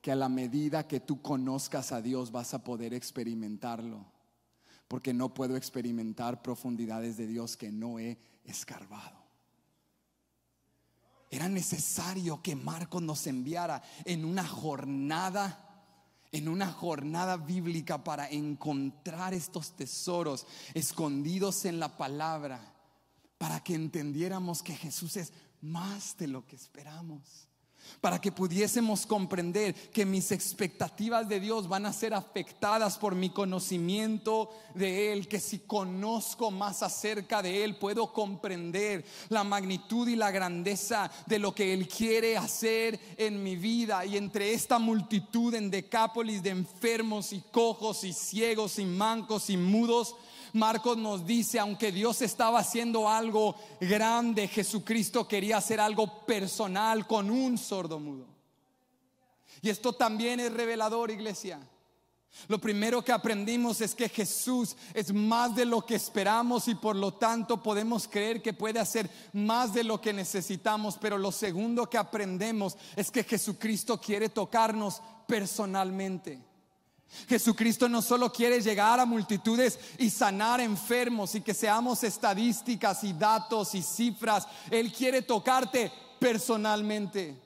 Que a la medida que tú conozcas a Dios vas a poder experimentarlo, porque no puedo experimentar profundidades de Dios que no he escarbado. Era necesario que Marcos nos enviara en una jornada bíblica para encontrar estos tesoros escondidos en la palabra, para que entendiéramos que Jesús es más de lo que esperamos. Para que pudiésemos comprender que mis expectativas de Dios van a ser afectadas por mi conocimiento de Él, que si conozco más acerca de Él puedo comprender la magnitud y la grandeza de lo que Él quiere hacer en mi vida. Y entre esta multitud en Decápolis de enfermos y cojos y ciegos y mancos y mudos, Marcos nos dice, aunque Dios estaba haciendo algo grande, Jesucristo quería hacer algo personal con un sordomudo. Y esto también es revelador, iglesia. Lo primero que aprendimos es que Jesús es más de lo que esperamos y por lo tanto podemos creer que puede hacer más de lo que necesitamos. Pero lo segundo que aprendemos es que Jesucristo quiere tocarnos personalmente. Jesucristo no solo quiere llegar a multitudes y sanar enfermos y que seamos estadísticas y datos y cifras. Él quiere tocarte personalmente.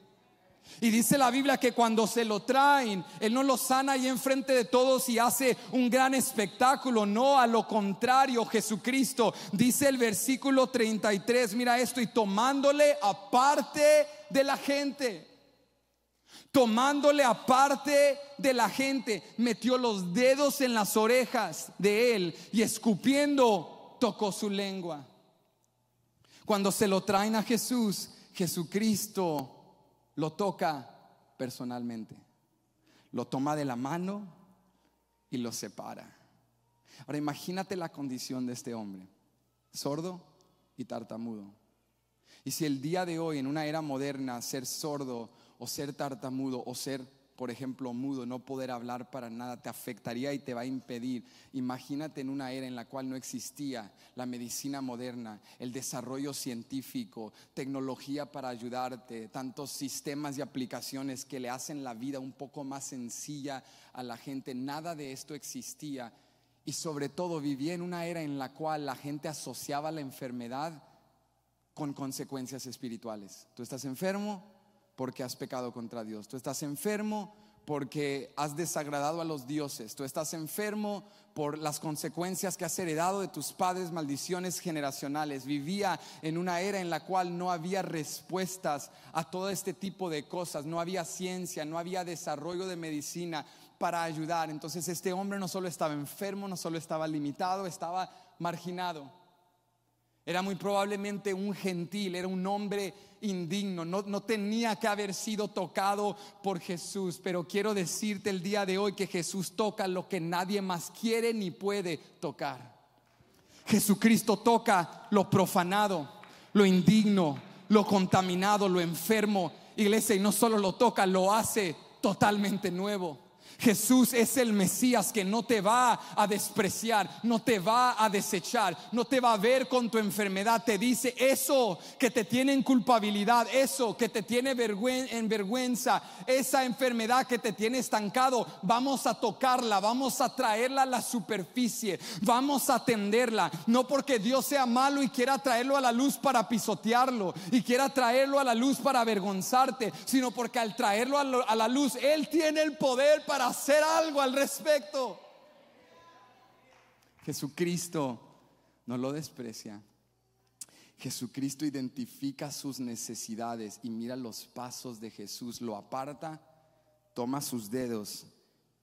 Y dice la Biblia que cuando se lo traen, Él no lo sana ahí enfrente de todos y hace un gran espectáculo. No, a lo contrario, Jesucristo, dice el versículo 33, mira esto: y tomándole aparte de la gente, metió los dedos en las orejas de él y escupiendo tocó su lengua. Cuando se lo traen a Jesús, Jesucristo lo toca personalmente, lo toma de la mano y lo separa. Ahora imagínate la condición de este hombre, sordo y tartamudo. Y si el día de hoy, en una era moderna, ser sordo o ser tartamudo o ser por ejemplo, mudo, no poder hablar para nada, te afectaría y te va a impedir. Imagínate en una era en la cual no existía la medicina moderna, el desarrollo científico, tecnología para ayudarte, tantos sistemas y aplicaciones que le hacen la vida un poco más sencilla a la gente. Nada de esto existía. Y sobre todo vivía en una era en la cual la gente asociaba la enfermedad con consecuencias espirituales. Tú estás enfermo porque has pecado contra Dios. Tú estás enfermo porque has desagradado a los dioses. Tú estás enfermo por las consecuencias que has heredado de tus padres, maldiciones generacionales. Vivía en una era en la cual no había respuestas a todo este tipo de cosas. No había ciencia, no había desarrollo de medicina para ayudar. Entonces este hombre no solo estaba enfermo, no solo estaba limitado, estaba marginado. Era muy probablemente un gentil, era un hombre indigno, no tenía que haber sido tocado por Jesús. Pero quiero decirte el día de hoy que Jesús toca lo que nadie más quiere ni puede tocar. Jesucristo toca lo profanado, lo indigno, lo contaminado, lo enfermo, iglesia, y no solo lo toca, lo hace totalmente nuevo. Jesús es el Mesías que no te va a despreciar, no te va a desechar, no te va a ver con tu enfermedad. Te dice: eso que te tiene en culpabilidad, eso que te tiene en vergüenza, esa enfermedad que te tiene estancado, vamos a tocarla, vamos a traerla a la superficie, vamos a atenderla. No porque Dios sea malo y quiera traerlo a la luz para pisotearlo y quiera traerlo a la luz para avergonzarte, sino porque al traerlo a la luz, Él tiene el poder para hacer algo al respecto. Jesucristo no lo desprecia. Jesucristo identifica sus necesidades y mira los pasos de Jesús. Lo aparta, toma sus dedos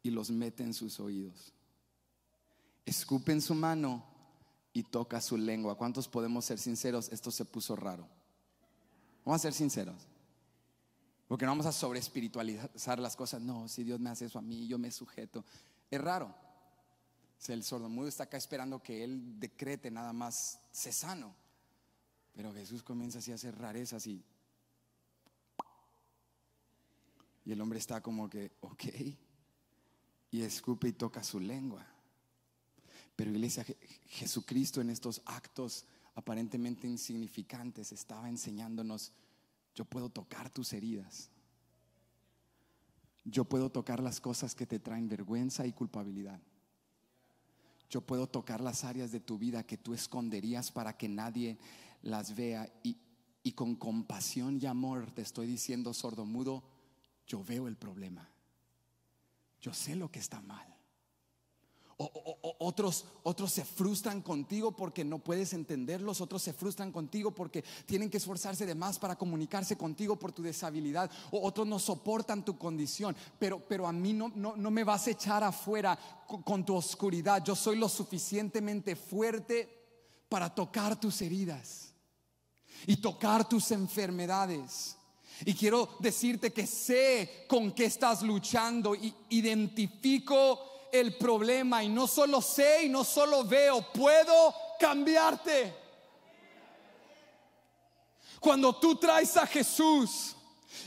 y los mete en sus oídos. Escupe en su mano y toca su lengua. ¿Cuántos podemos ser sinceros? Esto se puso raro. Vamos a ser sinceros, porque no vamos a sobre espiritualizar las cosas. No, si Dios me hace eso a mí, yo me sujeto. Es raro. O sea, el sordomudo está acá esperando que Él decrete nada más: sé sano. Pero Jesús comienza así a hacer rarezas y el hombre está como que ok, y escupe y toca su lengua. Pero iglesia, Jesucristo en estos actos aparentemente insignificantes estaba enseñándonos: yo puedo tocar tus heridas, yo puedo tocar las cosas que te traen vergüenza y culpabilidad, yo puedo tocar las áreas de tu vida que tú esconderías para que nadie las vea. Y con compasión y amor te estoy diciendo, sordomudo, yo veo el problema, yo sé lo que está mal. Otros se frustran contigo porque no puedes entenderlos. Otros se frustran contigo porque tienen que esforzarse de más para comunicarse contigo por tu deshabilidad. Otros no soportan tu condición. Pero a mí no me vas a echar afuera con tu oscuridad. Yo soy lo suficientemente fuerte para tocar tus heridas y tocar tus enfermedades. Y quiero decirte que sé con qué estás luchando y identifico el problema, y no solo sé y no solo veo, puedo cambiarte. Cuando tú traes a Jesús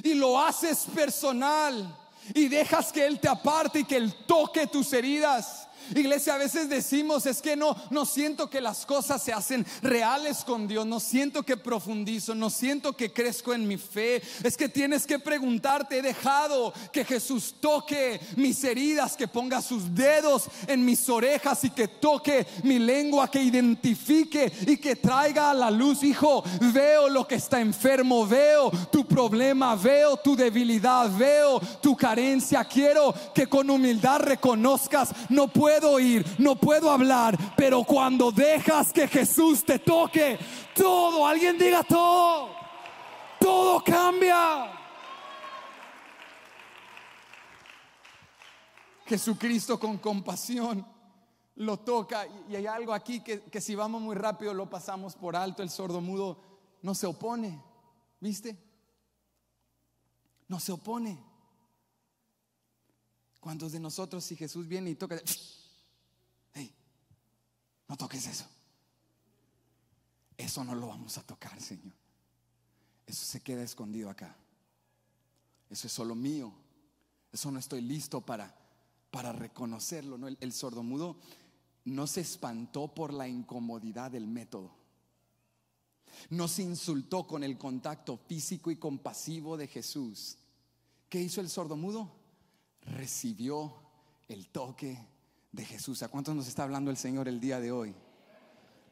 y lo haces personal y dejas que Él te aparte y que Él toque tus heridas. Iglesia, a veces decimos: es que no siento que las cosas se hacen reales con Dios, no siento que profundizo, no siento que crezco en mi fe. Es que tienes que preguntarte: he dejado que Jesús toque mis heridas, que ponga sus dedos en mis orejas y que toque mi lengua, que identifique y que traiga a la luz: hijo, veo lo que está enfermo, veo tu problema, veo tu debilidad, veo tu carencia. Quiero que con humildad reconozcas: no puedo oír, no puedo hablar, pero cuando dejas que Jesús te toque, todo, alguien diga todo cambia. Jesucristo con compasión lo toca. Y hay algo aquí que si vamos muy rápido lo pasamos por alto. El sordomudo no se opone, ¿viste? No se opone. ¿Cuántos de nosotros, si Jesús viene y toca, hey, no toques eso? Eso no lo vamos a tocar, Señor. Eso se queda escondido acá. Eso es solo mío. Eso no estoy listo para reconocerlo, ¿no? El sordomudo no se espantó por la incomodidad del método. No se insultó con el contacto físico y compasivo de Jesús. ¿Qué hizo el sordomudo? Recibió el toque de Jesús. ¿A cuántos nos está hablando el Señor el día de hoy?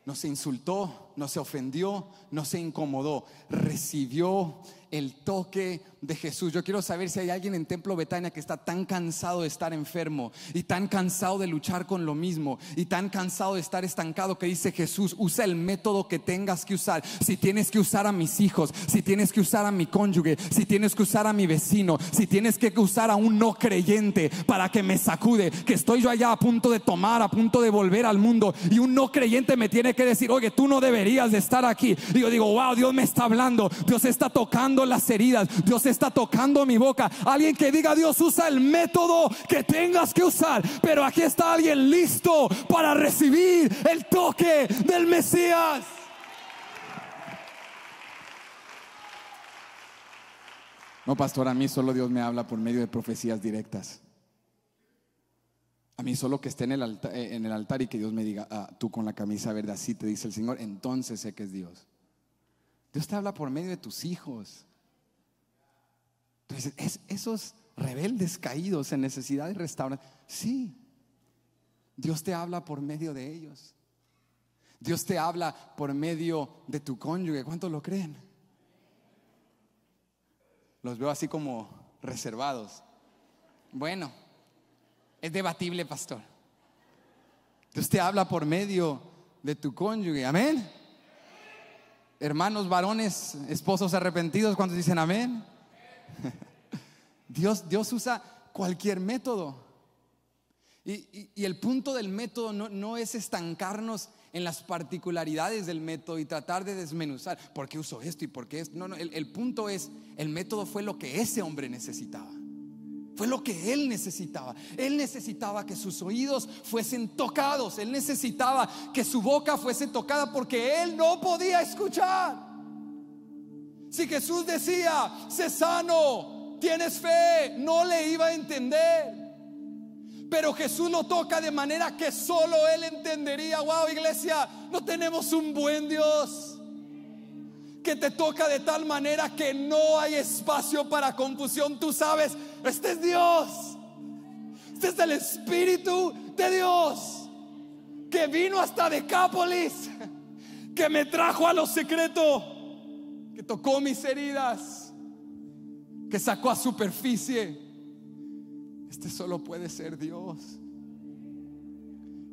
No se insultó, no se ofendió, no se incomodó. Recibió el toque de Jesús. Yo quiero saber si hay alguien en Templo Betania que está tan cansado de estar enfermo y tan cansado de luchar con lo mismo y tan cansado de estar estancado, que dice: Jesús, usa el método que tengas que usar. Si tienes que usar a mis hijos, si tienes que usar a mi cónyuge, si tienes que usar a mi vecino, si tienes que usar a un no creyente para que me sacude, que estoy yo allá a punto de tomar, a punto de volver al mundo, y un no creyente me tiene que decir: oye, tú no deberías de estar aquí. Y yo digo: wow, Dios me está hablando, Dios está tocando las heridas, Dios está tocando mi boca. Alguien que diga: Dios, usa el método que tengas que usar. Pero aquí está alguien listo para recibir el toque del Mesías. No, pastor, a mí solo Dios me habla por medio de profecías directas. A mí solo que esté en el altar y que Dios me diga: tú con la camisa verde, así te dice el Señor, entonces sé que es Dios. Dios te habla por medio de tus hijos. Entonces, esos rebeldes caídos en necesidad de restauración, sí, Dios te habla por medio de ellos. Dios te habla por medio de tu cónyuge. ¿Cuántos lo creen? Los veo así como reservados. Bueno, es debatible, pastor. Dios te habla por medio de tu cónyuge. Amén. Hermanos varones, esposos arrepentidos, ¿cuántos dicen amén? Dios usa cualquier método. Y el punto del método no es estancarnos en las particularidades del método y tratar de desmenuzar por qué uso esto y por qué esto. No, el punto es: el método fue lo que ese hombre necesitaba. Fue lo que él necesitaba. Él necesitaba que sus oídos fuesen tocados. Él necesitaba que su boca fuese tocada, porque él no podía escuchar. Si Jesús decía: sé sano, tienes fe, no le iba a entender. Pero Jesús lo toca de manera que solo él entendería. Wow, iglesia, no tenemos un buen Dios que te toca de tal manera que no hay espacio para confusión. Tú sabes, este es Dios, este es el Espíritu de Dios, que vino hasta Decápolis, que me trajo a lo secreto, que tocó mis heridas, que sacó a superficie. Este solo puede ser Dios.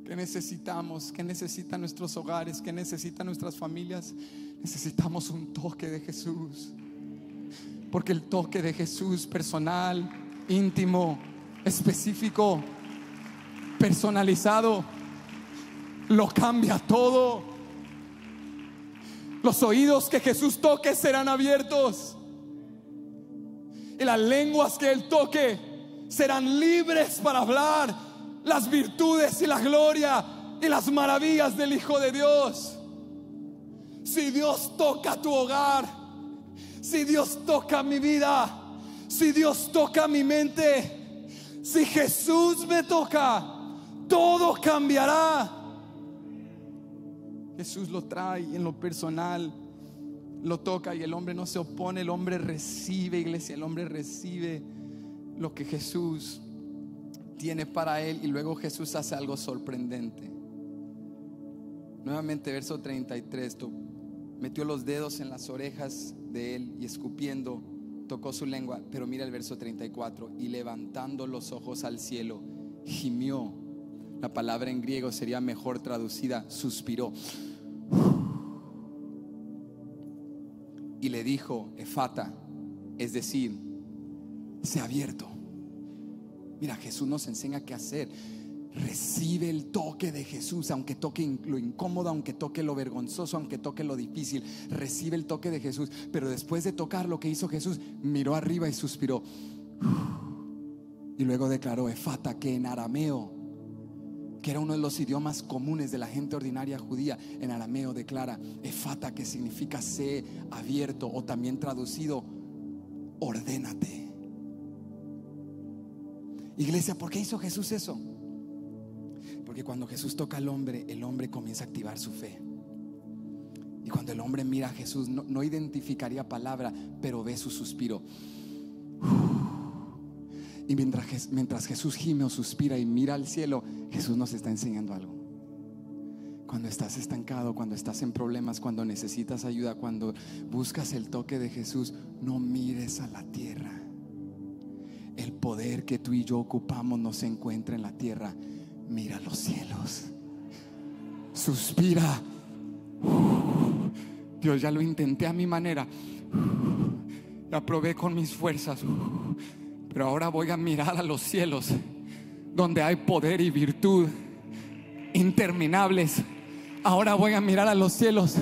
¿Qué necesitamos? ¿Qué necesitan nuestros hogares? ¿Qué necesitan nuestras familias? Necesitamos un toque de Jesús. Porque el toque de Jesús, personal, íntimo, específico, personalizado, lo cambia todo. Los oídos que Jesús toque serán abiertos, y las lenguas que Él toque serán libres para hablar las virtudes y la gloria y las maravillas del Hijo de Dios. Si Dios toca tu hogar, si Dios toca mi vida, si Dios toca mi mente, si Jesús me toca, todo cambiará. Jesús lo trae en lo personal, lo toca, y el hombre no se opone. El hombre recibe, iglesia, el hombre recibe lo que Jesús tiene para él. Y luego Jesús hace algo sorprendente. Nuevamente, verso 33. Metió los dedos en las orejas de él y escupiendo tocó su lengua. Pero mira el verso 34: y levantando los ojos al cielo, gimió. La palabra en griego sería mejor traducida: suspiró. Y le dijo: Efata, es decir, sea abierto. Mira, Jesús nos enseña qué hacer. Recibe el toque de Jesús, aunque toque lo incómodo, aunque toque lo vergonzoso, aunque toque lo difícil. Recibe el toque de Jesús. Pero después de tocar, lo que hizo Jesús, miró arriba y suspiró. Y luego declaró: Efata, que en arameo, que era uno de los idiomas comunes de la gente ordinaria judía, en arameo declara Efata, que significa sé abierto, o también traducido, ordénate. Iglesia, ¿por qué hizo Jesús eso? Porque cuando Jesús toca al hombre, el hombre comienza a activar su fe. Y cuando el hombre mira a Jesús, no identificaría palabra, pero ve su suspiro. Y mientras Jesús gime o suspira y mira al cielo, Jesús nos está enseñando algo. Cuando estás estancado, cuando estás en problemas, cuando necesitas ayuda, cuando buscas el toque de Jesús, no mires a la tierra. El poder que tú y yo ocupamos no se encuentra en la tierra. Mira los cielos. Suspira. Dios, ya lo intenté a mi manera, la probé con mis fuerzas, pero ahora voy a mirar a los cielos, donde hay poder y virtud interminables. Ahora voy a mirar a los cielos,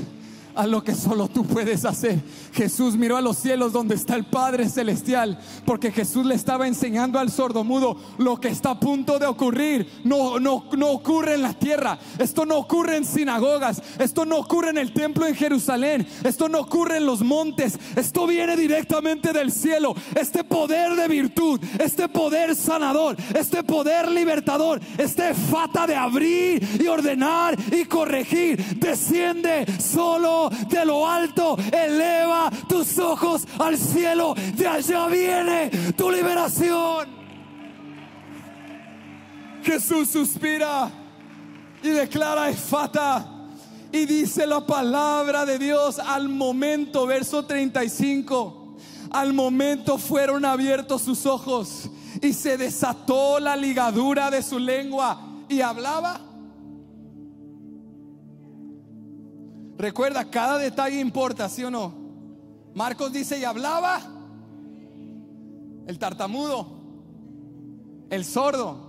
a lo que solo tú puedes hacer. Jesús miró a los cielos donde está el Padre Celestial, porque Jesús le estaba enseñando al sordomudo: lo que está a punto de ocurrir no ocurre en la tierra. Esto no ocurre en sinagogas, esto no ocurre en el templo en Jerusalén, esto no ocurre en los montes. Esto viene directamente del cielo. Este poder de virtud, este poder sanador, este poder libertador, este fata de abrir y ordenar y corregir, desciende solo de lo alto. Eleva tus ojos al cielo, de allá viene tu liberación. Jesús suspira y declara efata, y dice la palabra de Dios: al momento, verso 35, al momento fueron abiertos sus ojos y se desató la ligadura de su lengua y hablaba. Recuerda, cada detalle importa, ¿sí o no? Marcos dice: y hablaba el tartamudo, el sordo.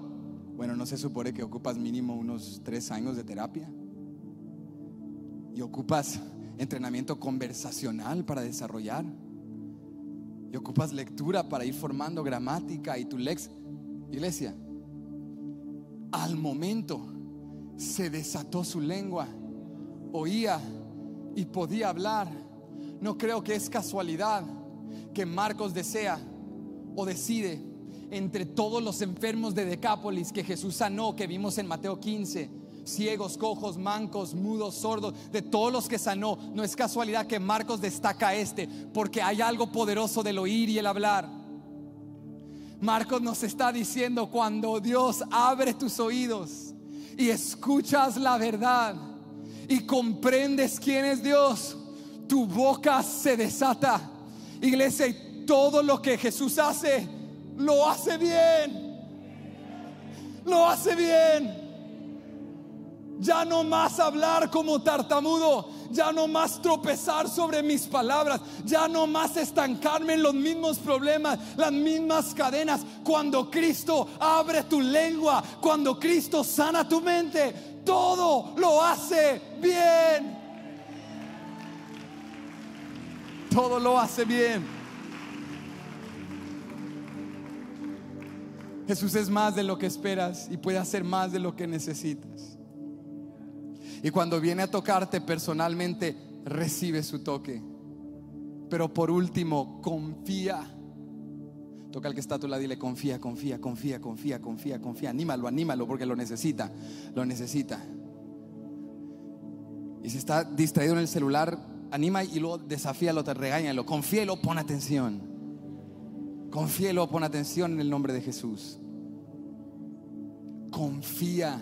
Bueno, no se supone que ocupas mínimo unos 3 años de terapia y ocupas entrenamiento conversacional para desarrollar, y ocupas lectura para ir formando gramática y tu lex. Iglesia, al momento se desató su lengua, oía y podía hablar. No creo que es casualidad que Marcos desea o decide, entre todos los enfermos de Decápolis que Jesús sanó, que vimos en Mateo 15, ciegos, cojos, mancos, mudos, sordos, de todos los que sanó, no es casualidad que Marcos destaca porque hay algo poderoso del oír y el hablar. Marcos nos está diciendo: cuando Dios abre tus oídos y escuchas la verdad y comprendes quién es Dios, tu boca se desata. Iglesia, y todo lo que Jesús hace, lo hace bien. Lo hace bien. Ya no más hablar como tartamudo, ya no más tropezar sobre mis palabras, ya no más estancarme en los mismos problemas, las mismas cadenas. Cuando Cristo abre tu lengua, cuando Cristo sana tu mente, todo lo hace bien. Todo lo hace bien. Jesús es más de lo que esperas y puede hacer más de lo que necesitas. Y cuando viene a tocarte personalmente, recibe su toque. Pero por último, confía. Toca al que está a tu lado y dile: confía, confía, confía, confía, confía, confía. Anímalo porque lo necesita. Lo necesita. Y si está distraído en el celular, anima y luego desafíalo, te regáñalo. Confíalo, pon atención. Confíalo, pon atención en el nombre de Jesús. Confía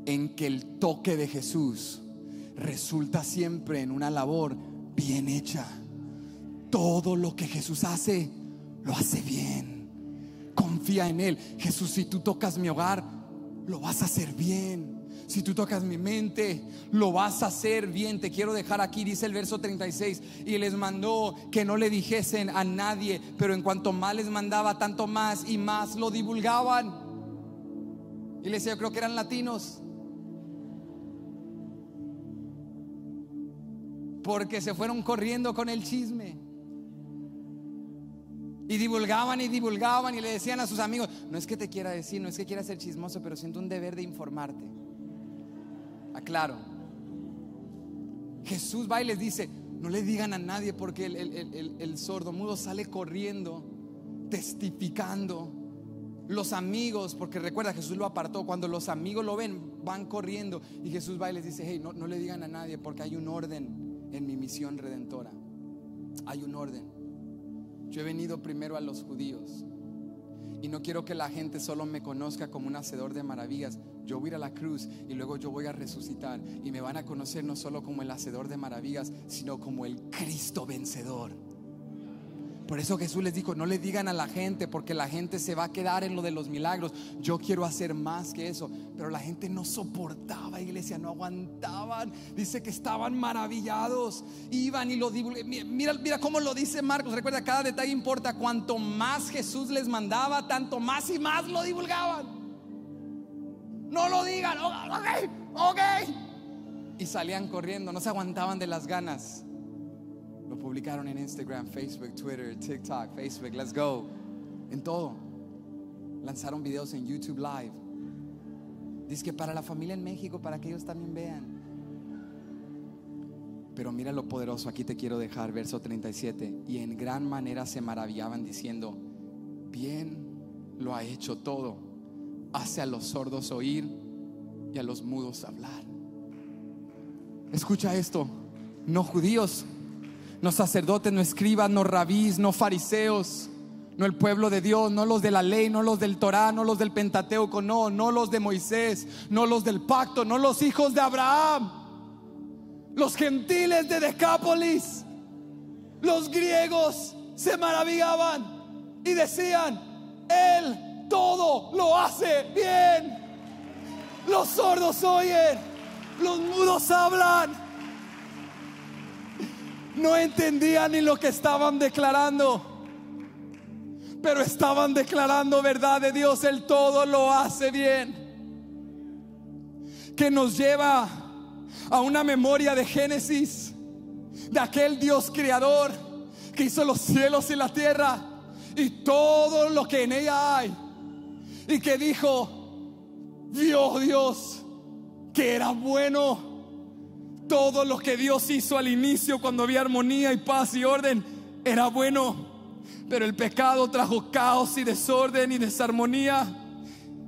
en que el toque de Jesús resulta siempre en una labor bien hecha. Todo lo que Jesús hace, lo hace bien. Confía en Él. Jesús, si tú tocas mi hogar, lo vas a hacer bien. Si tú tocas mi mente, lo vas a hacer bien. Te quiero dejar aquí, dice el verso 36: y les mandó que no le dijesen a nadie, pero en cuanto más les mandaba, tanto más y más lo divulgaban. Iglesia, yo creo que eran latinos, porque se fueron corriendo con el chisme y divulgaban y divulgaban, y le decían a sus amigos: no es que te quiera decir, no es que quiera ser chismoso, pero siento un deber de informarte. Aclaro. Jesús va y les dice: no le digan a nadie, porque el sordomudo sale corriendo, testificando Los amigos, porque recuerda, Jesús lo apartó. Cuando los amigos lo ven, van corriendo, y Jesús va y les dice: hey, no le digan a nadie, porque hay un orden en mi misión redentora. Hay un orden. Yo he venido primero a los judíos, y no quiero que la gente solo me conozca como un hacedor de maravillas. Yo voy a ir a la cruz y luego yo voy a resucitar, y me van a conocer no solo como el hacedor de maravillas, sino como el Cristo vencedor. Por eso Jesús les dijo: no le digan a la gente, porque la gente se va a quedar en lo de los milagros. Yo quiero hacer más que eso. Pero la gente no soportaba, iglesia, no aguantaban. Dice que estaban maravillados, iban y lo divulgaban. Mira cómo lo dice Marcos. Recuerda, cada detalle importa. Cuanto más Jesús les mandaba, tanto más y más lo divulgaban. No lo digan, ok. Y salían corriendo, no se aguantaban de las ganas. Lo publicaron en Instagram, Facebook, Twitter, TikTok, Facebook, let's go. En todo. Lanzaron videos en YouTube Live. Dice que para la familia en México, para que ellos también vean. Pero mira lo poderoso, aquí te quiero dejar, verso 37. Y en gran manera se maravillaban diciendo: bien lo ha hecho todo. Hace a los sordos oír y a los mudos hablar. Escucha esto: no judíos, no sacerdotes, no escribas, no rabís, no fariseos, no el pueblo de Dios, no los de la ley, no los del Torá, no los del Pentateuco, no los de Moisés, no los del pacto, no los hijos de Abraham, los gentiles de Decápolis, los griegos se maravillaban y decían: Él todo lo hace bien. Los sordos oyen, los mudos hablan. No entendían ni lo que estaban declarando, pero estaban declarando verdad de Dios. Él todo lo hace bien. Que nos lleva a una memoria de Génesis, de aquel Dios creador que hizo los cielos y la tierra y todo lo que en ella hay, y que dijo: vio Dios que era bueno. Todo lo que Dios hizo al inicio, cuando había armonía y paz y orden, era bueno. Pero el pecado trajo caos y desorden y desarmonía.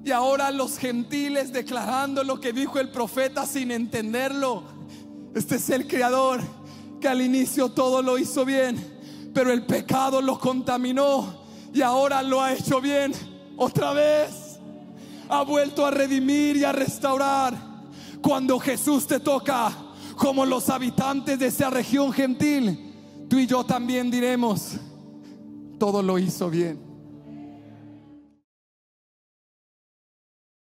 Y ahora los gentiles declarando lo que dijo el profeta sin entenderlo. Este es el creador que al inicio todo lo hizo bien, pero el pecado lo contaminó, y ahora lo ha hecho bien otra vez. Ha vuelto a redimir y a restaurar. Cuando Jesús te toca, como los habitantes de esa región gentil, tú y yo también diremos: todo lo hizo bien.